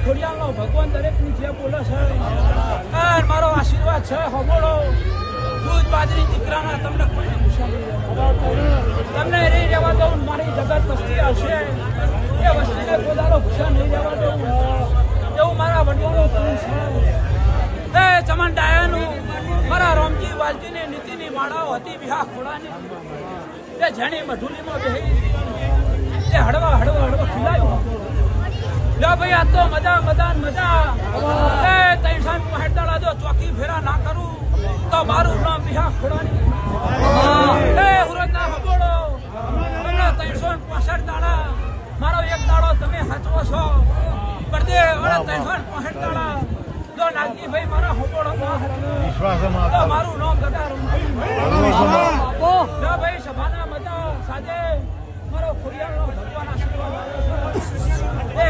ખોડિયાલનો ભગવાન દરેકની જે બોલે છે અને મારો આશીર્વાદ છે હબોળો દૂધ બાજરી દીકરાના તમને કોઈ ગુસ્સા નહીં તમને નહીં રહેવા દઉં મારી જગત વસ્તી આવશે એ વસ્તીને પોતાનો ગુસ્સા નહીં રહેવા દઉં એવું મારા વડીલો છે એ ચમન ડાયાનું મારા રામજી વાલજીની નીતિની માળાઓ હતી વિહા ખોડાની એ જેણી મઢુલીમાં બેહી એ હળવા ખીલાયું લો ભાઈ આ તો મજા એ 365 દાડા જો ચોકી ફેરા ના કરું તો મારું નામ વિહા ખોડાની એ હુરતના હબોળો તમને 365 દાડા મારો એક દાડો તમે હાચવો છો પડદે 365 દાડા જો નાગજીભાઈ મારા હબોળો તો મારું નામ ગટારું જો ભાઈ સભાના મજા સાજે મારો ખોડિયાલનો ભગવાન આશીર્વાદ એ